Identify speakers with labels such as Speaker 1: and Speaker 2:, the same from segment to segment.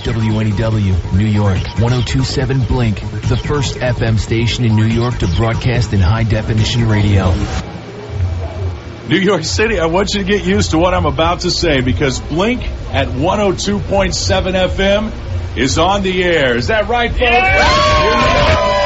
Speaker 1: WNEW, New York, 102.7 Blink, the first FM station in New York to broadcast in high-definition radio.
Speaker 2: New York City, I want you to get used to what I'm about to say because Blink at 102.7 FM is on the air. Is that right, folks? Yeah!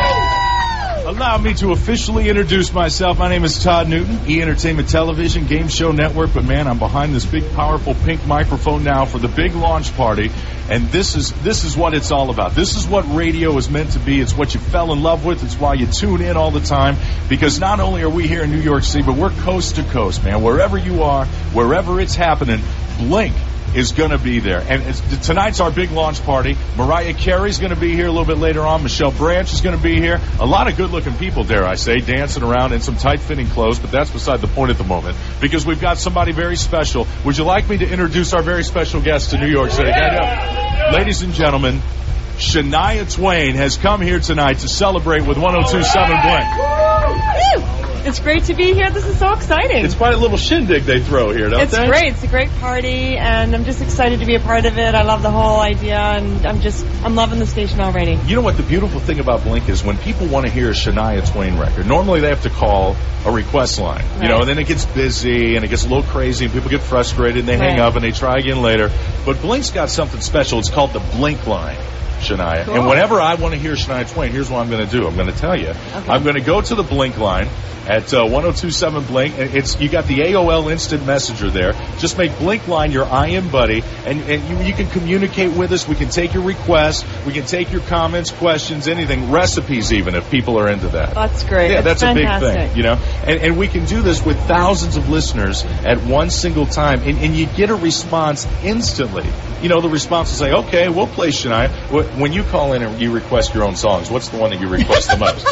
Speaker 2: Allow me to officially introduce myself. My name is Todd Newton, E! Entertainment Television, Game Show Network. But, man, I'm behind this big, powerful pink microphone now for the big launch party. And this is what it's all about. This is what radio is meant to be. It's what you fell in love with. It's why you tune in all the time. Because not only are we here in New York City, but we're coast to coast, man. Wherever you are, wherever it's happening, Blink is going to be there. And tonight's our big launch party. Mariah Carey's going to be here a little bit later on. Michelle Branch is going to be here. A lot of good-looking people, dare I say, dancing around in some tight-fitting clothes, but that's beside the point at the moment because we've got somebody very special. Would you like me to introduce our very special guest to New York City? Ladies and gentlemen, Shania Twain has come here tonight to celebrate with 102.7 Blink.
Speaker 3: It's great to be here. This is so exciting.
Speaker 2: It's quite a little shindig they throw here, don't they?
Speaker 3: It's great. It's a great party, and I'm just excited to be a part of it. I love the whole idea, and I'm loving the station already.
Speaker 2: You know what the beautiful thing about Blink is when people want to hear a Shania Twain record, normally they have to call a request line, you know, and then it gets busy, and it gets a little crazy, and people get frustrated, and they hang up, and they try again later. But Blink's got something special. It's called the Blink line. Shania. Cool. And whenever I want to hear Shania Twain, here's what I'm going to do. I'm going to tell you. Okay. I'm going to go to the Blink line at 102.7 Blink. You got the AOL Instant Messenger there. Just make Blink line your IM buddy, and you can communicate with us. We can take your requests. We can take your comments, questions, anything, recipes even, if people are into that.
Speaker 3: That's great.
Speaker 2: Yeah, that's
Speaker 3: fantastic.
Speaker 2: A big thing, you know. And we can do this with thousands of listeners at one single time, and you get a response instantly. You know, the response will say, okay, we'll play Shania. When you call in and you request your own songs, what's the one that you request the most?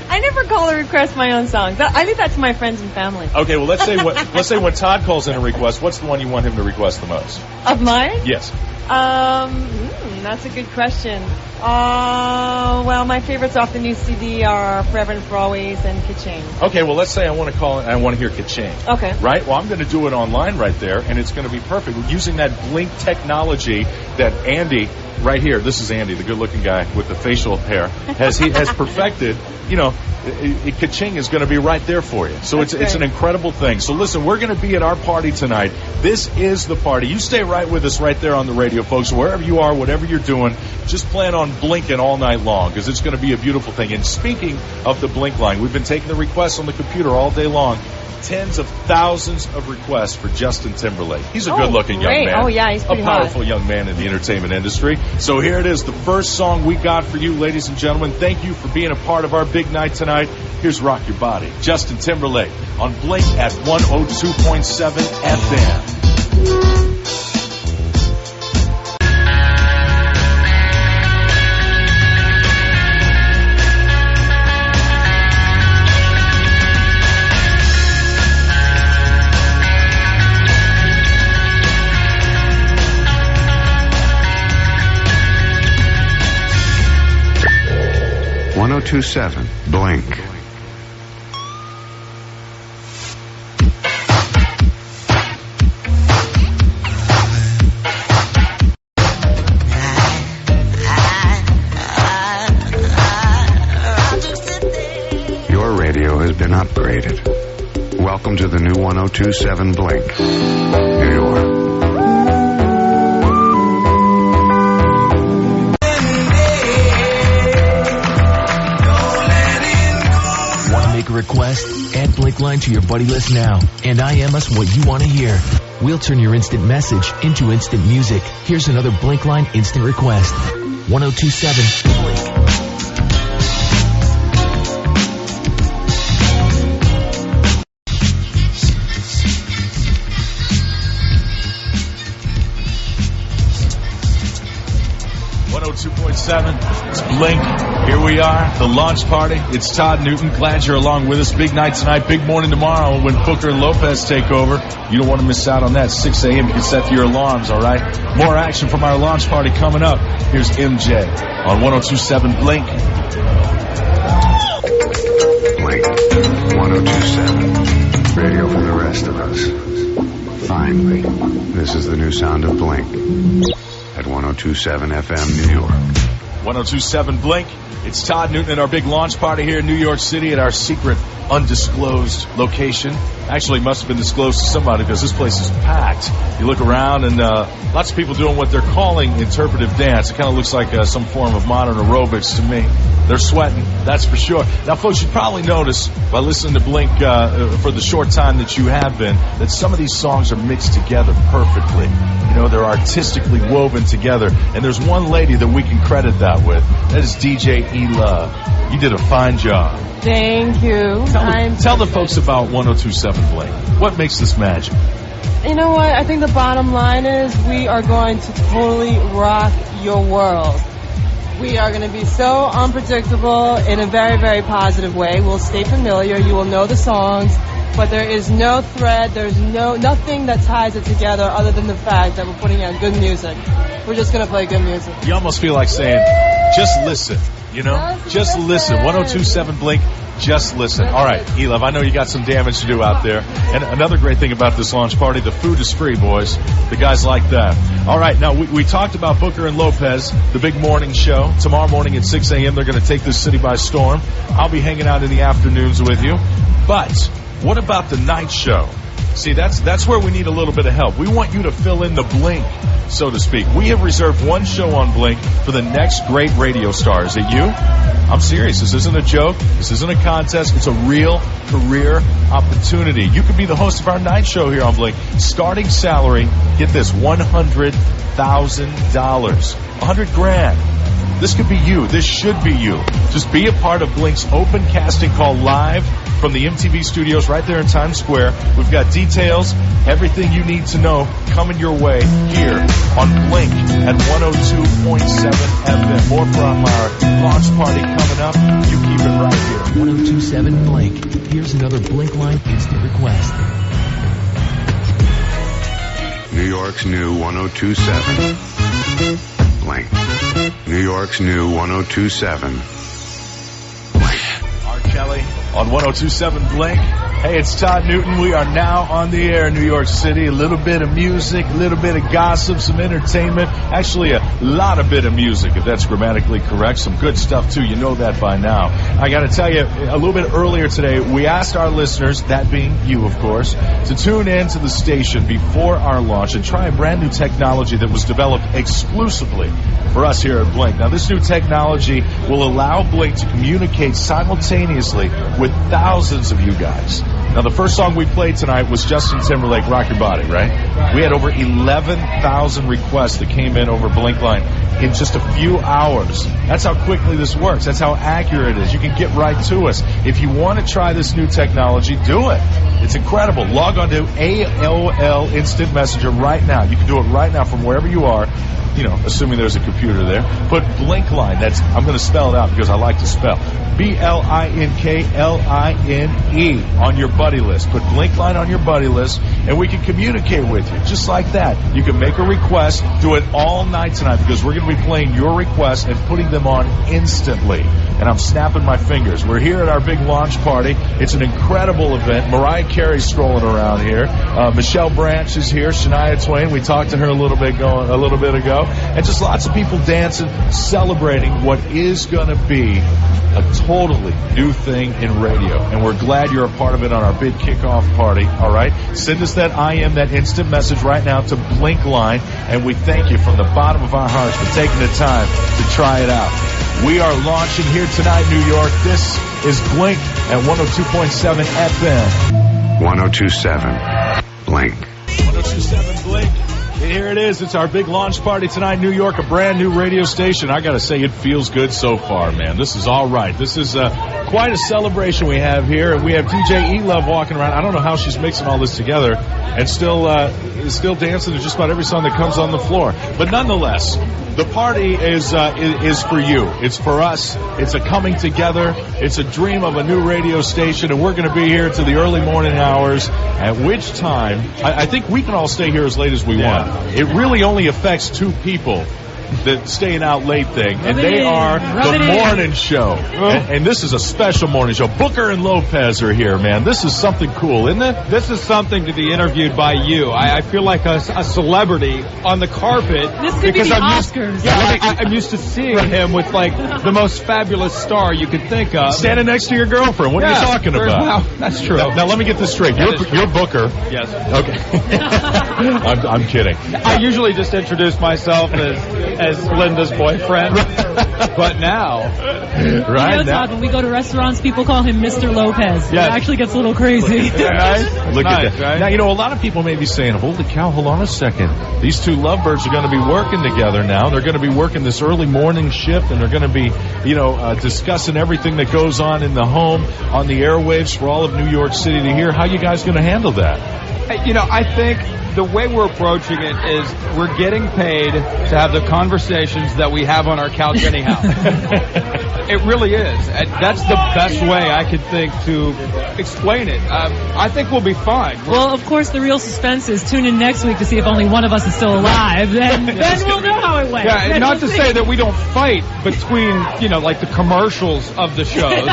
Speaker 3: I never call or request my own songs. I leave that to my friends and family.
Speaker 2: Okay, well, let's say when Todd calls in a request, what's the one you want him to request the most?
Speaker 3: Of mine?
Speaker 2: Yes.
Speaker 3: That's a good question. Well, my favorites off the new CD are Forever and For Always and Ka-Ching. Okay, well, let's say I want to call and I want to hear Ka-Ching. Okay.
Speaker 2: Right? Well, I'm going to do it online right there, and it's going to be perfect. We're using that Blink technology that Andy, right here, this is Andy, the good-looking guy with the facial hair, has perfected. You know, Ka-Ching is going to be right there for you. So it's an incredible thing. So listen, we're going to be at our party tonight. This is the party. You stay right with us right there on the radio, folks. Wherever you are, whatever you're doing, just plan on blinking all night long because it's going to be a beautiful thing. And speaking of the Blink line, we've been taking the requests on the computer all day long. Tens of thousands of requests for Justin Timberlake. He's a good-looking young man.
Speaker 3: Oh, yeah, he's pretty
Speaker 2: a powerful young man in the entertainment industry. So here it is, the first song we got for you, ladies and gentlemen. Thank you for being a part of our big night tonight. Here's Rock Your Body. Justin Timberlake on Blink at 102.7 FM.
Speaker 4: 102.7 Blink. Your radio has been upgraded. Welcome to the new 102.7 Blink, New York.
Speaker 1: Request, add Blink line to your buddy list now, and IM us what you want to hear. We'll turn your instant message into instant music. Here's another Blink line instant request. 102.7 Blink.
Speaker 2: It's Blink. Here we are, the launch party. It's Todd Newton. Glad you're along with us. Big night tonight, big morning tomorrow when Booker and Lopez take over. You don't want to miss out on that. 6 a.m. You can set your alarms, all right? More action from our launch party coming up. Here's MJ on 102.7 Blink.
Speaker 4: Blink 102.7. Radio for the rest of us. Finally, this is the new sound of Blink at 102.7. 1027 FM New York.
Speaker 2: 1027 Blink. It's Todd Newton at our big launch party here in New York City at our secret, undisclosed location. Actually, must have been disclosed to somebody because this place is packed. You look around and lots of people doing what they're calling interpretive dance. It kind of looks like some form of modern aerobics to me. They're sweating, that's for sure. Now, folks, you probably noticed by listening to Blink for the short time that you have been that some of these songs are mixed together perfectly. You know, they're artistically woven together. And there's one lady that we can credit that with. That is DJ E-Love. You did a fine job.
Speaker 3: Thank you.
Speaker 2: Tell the folks about 1027 Blink. What makes this magic?
Speaker 3: You know what? I think the bottom line is we are going to totally rock your world. We are going to be so unpredictable in a very, very positive way. We'll stay familiar. You will know the songs, but there is no thread. There's nothing that ties it together other than the fact that we're putting out good music. We're just going to play good music.
Speaker 2: You almost feel like saying, just listen. You know, just listen. 1027 Blink, just listen. All right, E-Love, I know you got some damage to do out there. And another great thing about this launch party, the food is free, boys. The guys like that. All right, now we talked about Booker and Lopez, the big morning show. Tomorrow morning at 6 a.m., they're going to take this city by storm. I'll be hanging out in the afternoons with you. But what about the night show? See, that's where we need a little bit of help. We want you to fill in the Blink, so to speak. We have reserved one show on Blink for the next great radio star. Is it you? I'm serious. This isn't a joke. This isn't a contest. It's a real career opportunity. You could be the host of our night show here on Blink. Starting salary, get this, $100,000. $100,000. This could be you. This should be you. Just be a part of Blink's open casting call live from the MTV studios right there in Times Square. We've got details, everything you need to know coming your way here on Blink at 102.7 FM. More from our launch party coming up. You keep it right here.
Speaker 1: 1027 Blink. Here's another Blink Line instant request.
Speaker 4: New York's new 1027 Blink. New York's new 1027 Blink.
Speaker 2: R. Kelly on 1027 Blink. Hey, it's Todd Newton. We are now on the air in New York City. A little bit of music, a little bit of gossip, some entertainment. Actually, a lot of bit of music, if that's grammatically correct. Some good stuff, too. You know that by now. I got to tell you, a little bit earlier today, we asked our listeners, that being you, of course, to tune in to the station before our launch and try a brand new technology that was developed exclusively for us here at Blink. Now, this new technology will allow Blink to communicate simultaneously with thousands of you guys. Now, the first song we played tonight was Justin Timberlake, Rock Your Body, right? We had over 11,000 requests that came in over Blink Line in just a few hours. That's how quickly this works. That's how accurate it is. You can get right to us. If you want to try this new technology, do it. It's incredible. Log on to AOL Instant Messenger right now. You can do it right now from wherever you are. You know, assuming there's a computer there. Put Blink Line. I'm going to spell it out because I like to spell. BLINKLINE on your buddy list. Put Blink Line on your buddy list, and we can communicate with you just like that. You can make a request, do it all night tonight because we're going to be playing your requests and putting them on instantly. And I'm snapping my fingers. We're here at our big launch party. It's an incredible event. Mariah Carey's strolling around here. Michelle Branch is here. Shania Twain. We talked to her a little bit ago. And just lots of people dancing, celebrating what is going to be a totally new thing in radio. And we're glad you're a part of it on our big kickoff party, all right? Send us that that instant message right now to Blink Line, and we thank you from the bottom of our hearts for taking the time to try it out. We are launching here tonight, New York. This is Blink at 102.7 FM.
Speaker 4: 1027 Blink.
Speaker 2: 1027 Blink. And here it is. It's our big launch party tonight, New York, a brand new radio station. I got to say, it feels good so far, man. This is all right. This is quite a celebration we have here. And we have DJ E-Love walking around. I don't know how she's mixing all this together and still dancing to just about every song that comes on the floor. But nonetheless, the party is for you. It's for us. It's a coming together. It's a dream of a new radio station, and we're going to be here to the early morning hours, at which time I think we can all stay here as late as we want. It really only affects two people the staying out late thing, and they are the morning show. And this is a special morning show. Booker and Lopez are here, man. This is something cool, isn't it?
Speaker 5: This is something to be interviewed by you. I feel like a celebrity on the carpet.
Speaker 6: This could be the Oscars.
Speaker 5: I'm used to seeing him with, like, the most fabulous star you could think of.
Speaker 2: Standing next to your girlfriend. What are you talking about?
Speaker 5: Wow, that's true.
Speaker 2: Now, let me get this straight. You're Booker.
Speaker 5: Yes.
Speaker 2: Okay. I'm kidding.
Speaker 5: I usually just introduce myself as Linda's boyfriend, but now,
Speaker 6: right? You know, Todd, when we go to restaurants, people call him Mr. Lopez. Yes. It actually gets a little crazy.
Speaker 2: Nice. Look at that.
Speaker 5: Right?
Speaker 2: Now, you know, a lot of people may be saying, holy cow, hold on a second. These two lovebirds are going to be working together now. They're going to be working this early morning shift, and they're going to be, discussing everything that goes on in the home, on the airwaves for all of New York City to hear. How are you guys going to handle that?
Speaker 5: I think the way we're approaching it is we're getting paid to have the conversations that we have on our couch anyhow. It really is. That's the best way I could think to explain it. I think we'll be fine.
Speaker 6: Well, of course, the real suspense is tune in next week to see if only one of us is still alive. Then we'll know how it went.
Speaker 5: Yeah, and not to say that we don't fight between, like the commercials of the shows.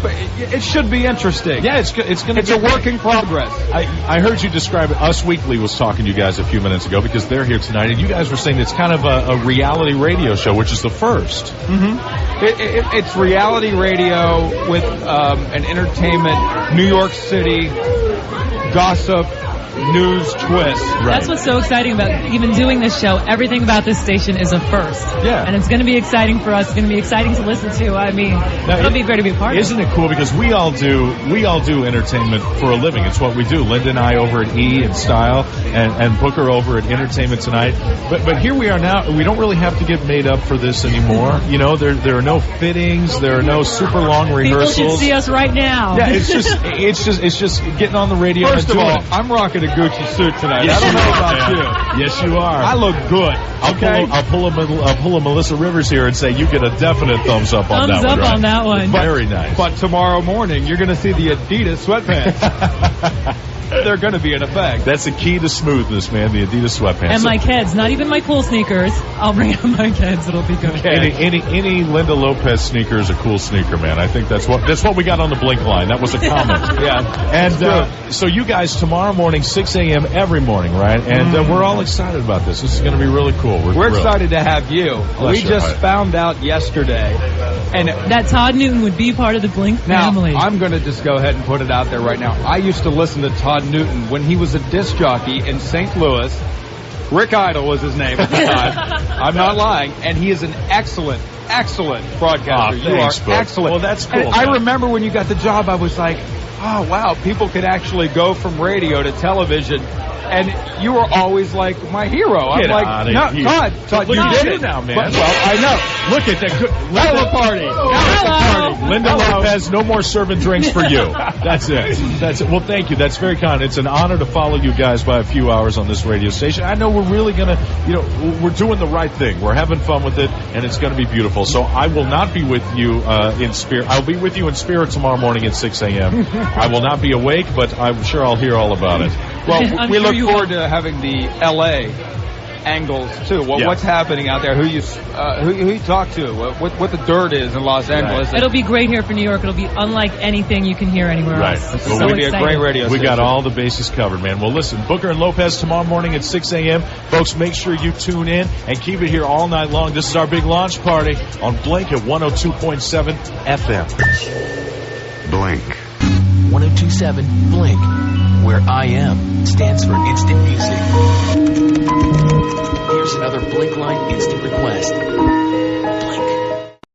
Speaker 5: But it should be interesting.
Speaker 2: Yeah, it's
Speaker 5: a work in progress.
Speaker 2: I heard you describe it. Us Weekly was talking to you guys a few minutes ago because they're here tonight, and you guys were saying it's kind of a reality radio show, which is the first.
Speaker 5: Mm-hmm. It's reality radio with an entertainment, New York City gossip, news twist.
Speaker 6: Right. That's what's so exciting about even doing this show. Everything about this station is a first.
Speaker 2: Yeah.
Speaker 6: And it's going to be exciting for us. It's going to be exciting to listen to. I mean, it'll be great to be a part of.
Speaker 2: Isn't it cool? Because we all do entertainment for a living. It's what we do. Linda and I over at E and Style, and Booker over at Entertainment Tonight. But here we are now. We don't really have to get made up for this anymore. There are no fittings. There are no super long rehearsals.
Speaker 6: People should see us right now.
Speaker 2: Yeah, it's just getting on the radio.
Speaker 5: First of all, I'm rocking a Gucci suit tonight.
Speaker 2: Yes,
Speaker 5: I don't know about you.
Speaker 2: Yes, you are.
Speaker 5: I look good.
Speaker 2: I'll pull a Melissa Rivers here and say you get a definite thumbs up on that one.
Speaker 6: Thumbs up on that one.
Speaker 2: Very nice.
Speaker 5: But tomorrow morning, you're going to see the Adidas sweatpants. They're going to be in effect.
Speaker 2: That's the key to smoothness, man, the Adidas sweatpants.
Speaker 6: And my kids, not even my cool sneakers. I'll bring out my kids. It'll be good.
Speaker 2: Okay. Any Linda Lopez sneaker is a cool sneaker, man. I think that's what we got on the Blink line. That was a comment.
Speaker 5: Yeah.
Speaker 2: And so you guys, tomorrow morning, 6 a.m. every morning, right? And we're all excited about this. This is going to be really cool. We're
Speaker 5: excited to have you. We just found out yesterday. And
Speaker 6: that Todd Newton would be part of the Blink family.
Speaker 5: Now, I'm going to just go ahead and put it out there right now. I used to listen to Todd Newton when he was a disc jockey in St. Louis. Rick Idle was his name at the time. I'm not lying. And he is an excellent broadcaster.
Speaker 2: You
Speaker 5: are
Speaker 2: Book.
Speaker 5: excellent.
Speaker 2: Well, that's cool.
Speaker 5: And I remember when you got the job, I was like, oh, wow, people could actually go from radio to television. And you were always like my hero. I'm like, no, Todd, you did it
Speaker 2: now, man.
Speaker 5: Well, I know.
Speaker 2: Look at that.
Speaker 5: Hello, party.
Speaker 2: Linda Lopez, no more serving drinks for you. That's it. Well, thank you. That's very kind. It's an honor to follow you guys by a few hours on this radio station. I know we're really going to, we're doing the right thing. We're having fun with it, and it's going to be beautiful. So I will not be with you in spirit. I'll be with you in spirit tomorrow morning at 6 a.m. I will not be awake, but I'm sure I'll hear all about it.
Speaker 5: Well, we look forward to having the L.A. angles too. What's happening out there? Who you talk to? What the dirt is in Los Angeles?
Speaker 6: Right. It'll be great here for New York. It'll be unlike anything you can hear anywhere else.
Speaker 5: It's going to be a great radio station.
Speaker 2: We got all the bases covered, man. Well, listen, Booker and Lopez tomorrow morning at 6 a.m. Folks, make sure you tune in and keep it here all night long. This is our big launch party on Blink at 102.7 FM.
Speaker 4: Blink.
Speaker 1: 102.7 Blink, where I Am stands for instant music. Here's another Blink Line instant request.